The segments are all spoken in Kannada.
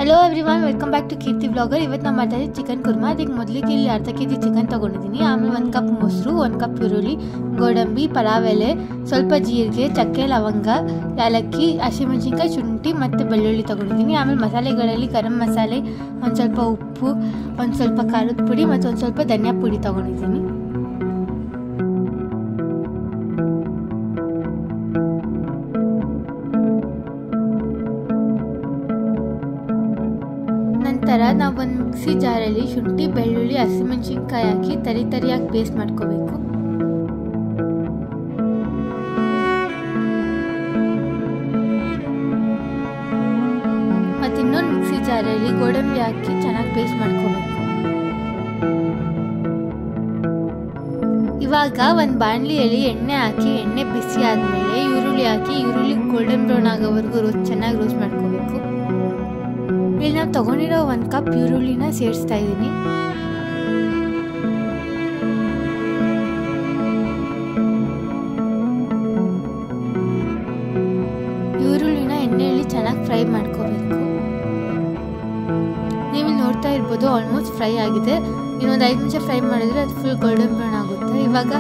Hello everyone, welcome back to Keerthi vlogger. ಇವತ್ತು ನಾವು ಮಾಡ್ತಾ ಇದ್ದೀವಿ ಚಿಕನ್ ಕುರ್ಮಾ. ಅದಕ್ಕೆ ಮೊದಲಿಗೆ ಇಲ್ಲಿ ಅರ್ಧ ಕೆಜಿ ಚಿಕನ್ ತೊಗೊಂಡಿದ್ದೀನಿ. ಆಮೇಲೆ 1 ಕಪ್ ಮೊಸರು, 1 ಕಪ್ ಈರುಳ್ಳಿ, ಗೋಡಂಬಿ, ಪಲಾವ್ ಎಲೆ, ಸ್ವಲ್ಪ ಜೀರಿಗೆ, ಚಕ್ಕೆ, ಲವಂಗ, ಏಲಕ್ಕಿ, ಹಸಿಮೆಣಸಿನ್ಕಾಯಿ, ಶುಂಠಿ ಮತ್ತು ಬೆಳ್ಳುಳ್ಳಿ ತೊಗೊಂಡಿದ್ದೀನಿ. ಆಮೇಲೆ ಮಸಾಲೆಗಳಲ್ಲಿ ಗರಂ ಮಸಾಲೆ, ಒಂದು ಸ್ವಲ್ಪ ಉಪ್ಪು, ಒಂದು ಸ್ವಲ್ಪ ಖಾರದ ಪುಡಿ ಮತ್ತು ಒಂದು ಸ್ವಲ್ಪ ಧನಿಯಾ ಪುಡಿ ತೊಗೊಂಡಿದ್ದೀನಿ. ನಂತರ ನಾವು ಒಂದು ಮಿಕ್ಸಿ ಜಾರಲ್ಲಿ ಶುಂಠಿ, ಬೆಳ್ಳುಳ್ಳಿ, ಹಸಿಮೆಣಸಿನ್ಕಾಯಿ ಹಾಕಿ ತರಿಯಾಗಿ ಪೇಸ್ಟ್ ಮಾಡ್ಕೋಬೇಕು. ಮತ್ತು ಇನ್ನೊಂದು ಮಿಕ್ಸಿ ಜಾರಲ್ಲಿ ಗೋಡಂಬಿ ಹಾಕಿ ಚೆನ್ನಾಗಿ ಪೇಸ್ಟ್ ಮಾಡ್ಕೋಬೇಕು. ಇವಾಗ ಒಂದು ಬಾಣಲಿಯಲ್ಲಿ ಎಣ್ಣೆ ಹಾಕಿ, ಎಣ್ಣೆ ಬಿಸಿ ಆದಮೇಲೆ ಈರುಳ್ಳಿ ಹಾಕಿ, ಈರುಳ್ಳಿ ಗೋಲ್ಡನ್ ಬ್ರೌನ್ ಆಗೋವರೆಗೂ ಚೆನ್ನಾಗಿ ರೋಸ್ಟ್ ಮಾಡ್ಕೋಬೇಕು. ಇಲ್ಲಿ ನಾವು ತಗೊಂಡಿರೋ 1 ಕಪ್ ಈರುಳ್ಳಿನ ಸೇರಿಸ್ತಾ ಇದ್ದೀನಿ. ಈರುಳ್ಳಿನ ಎಣ್ಣೆಯಲ್ಲಿ ಚೆನ್ನಾಗಿ ಫ್ರೈ ಮಾಡ್ಕೋಬೇಕು. ನೀವು ನೋಡ್ತಾ ಇರ್ಬೋದು, ಆಲ್ಮೋಸ್ಟ್ ಫ್ರೈ ಆಗಿದೆ. ಇನ್ನೊಂದು 5 ನಿಮಿಷ ಫ್ರೈ ಮಾಡಿದ್ರೆ ಅದು ಫುಲ್ ಗೋಲ್ಡನ್ ಬ್ರೌನ್ ಆಗುತ್ತೆ. ಇವಾಗ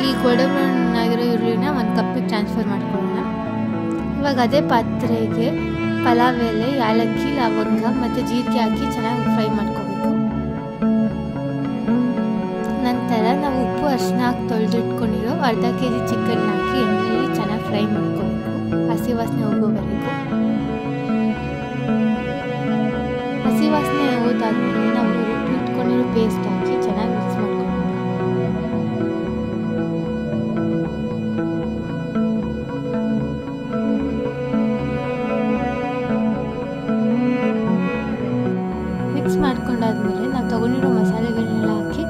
ಈ ಗೋಲ್ಡನ್ ಬ್ರೌನ್ ಆಗಿರೋ ಈರುಳ್ಳಿನ 1 ಕಪ್ಪಿಗೆ ಟ್ರಾನ್ಸ್ಫರ್ ಮಾಡ್ಕೊಳ್ಳೋಣ. ಇವಾಗ ಅದೇ ಪಾತ್ರೆಗೆ ಪಲಾವ್ ಎಲೆ, ಏಲಕ್ಕಿ, ಲವಂಗ ಮತ್ತು ಜೀರಿಗೆ ಹಾಕಿ ಚೆನ್ನಾಗಿ ಫ್ರೈ ಮಾಡ್ಕೋಬೇಕು. ನಂತರ ನಾವು ಉಪ್ಪು, ಅರಿಶಿನ ಹಾಕಿ ತೊಳೆದಿಟ್ಕೊಂಡಿರೋ ಅರ್ಧ ಕೆಜಿ ಚಿಕನ್ ಹಾಕಿ ಎಣ್ಣೆಯಲ್ಲಿ ಚೆನ್ನಾಗಿ ಫ್ರೈ ಮಾಡ್ಕೋಬೇಕು, ಹಸಿ ವಾಸನೆ ಹೋಗೋವರೆಗೂ. ಹಸಿ ವಾಸನೆ ಹೋದಾದ್ಮೇಲೆ ನಾವು ರುಬ್ಬಿಟ್ಕೊಂಡಿರೋ ಪೇಸ್ಟ್ ಹಾಕಿ ಚೆನ್ನಾಗಿ ಮಿಕ್ಸ್ ಮಾಡ್ಕೋಬೇಕು. ಮಿಕ್ಸ್ ಮಾಡ್ಕೊಂಡಾದ್ಮೇಲೆ ನಾವು ತಗೊಂಡಿರೋ ಮಸಾಲೆಗಳನ್ನೆಲ್ಲ ಹಾಕಿ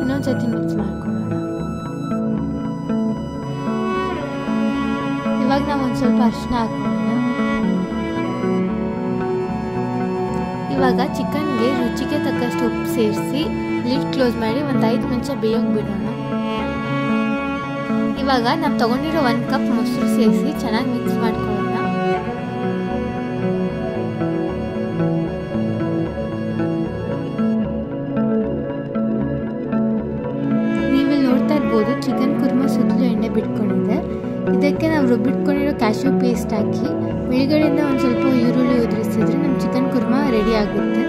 ಇನ್ನೊಂದ್ಸತಿ ಮಿಕ್ಸ್ ಮಾಡ್ಕೊಳ್ಳೋಣ. ಇವಾಗ ನಾವು ಒಂದು ಸ್ವಲ್ಪ ಅರಿಶಿನ ಹಾಕೊಳ್ಳೋಣ. ಇವಾಗ ಚಿಕನ್ಗೆ ರುಚಿಗೆ ತಕ್ಕಷ್ಟು ಉಪ್ಪು ಸೇರಿಸಿ ಲಿಡ್ ಕ್ಲೋಸ್ ಮಾಡಿ ಒಂದು 5 ನಿಮಿಷ ಬೇಯೋಕೆ ಬಿಡೋಣ. ಇವಾಗ ನಾವು ತಗೊಂಡಿರೋ 1 ಕಪ್ ಮೊಸರು ಸೇರಿಸಿ ಚೆನ್ನಾಗಿ ಮಿಕ್ಸ್ ಮಾಡ್ಕೊಳ್ಳೋಣ. ಚಿಕನ್ ಕುರ್ಮಾ ಸುತ್ತಲೂ ಎಣ್ಣೆ ಬಿಟ್ಕೊಂಡಿದೆ. ಇದಕ್ಕೆ ನಾವು ರುಬ್ಬಿಟ್ಕೊಂಡಿರೋ ಕ್ಯಾಶ್ಯೂ ಪೇಸ್ಟ್ ಹಾಕಿ ಮೇಲ್ಗಡೆಯಿಂದ ಒಂದು ಸ್ವಲ್ಪ ಈರುಳ್ಳಿ ಉದುರಿಸಿದ್ರೆ ನಮ್ಮ ಚಿಕನ್ ಕುರ್ಮಾ ರೆಡಿ ಆಗುತ್ತೆ.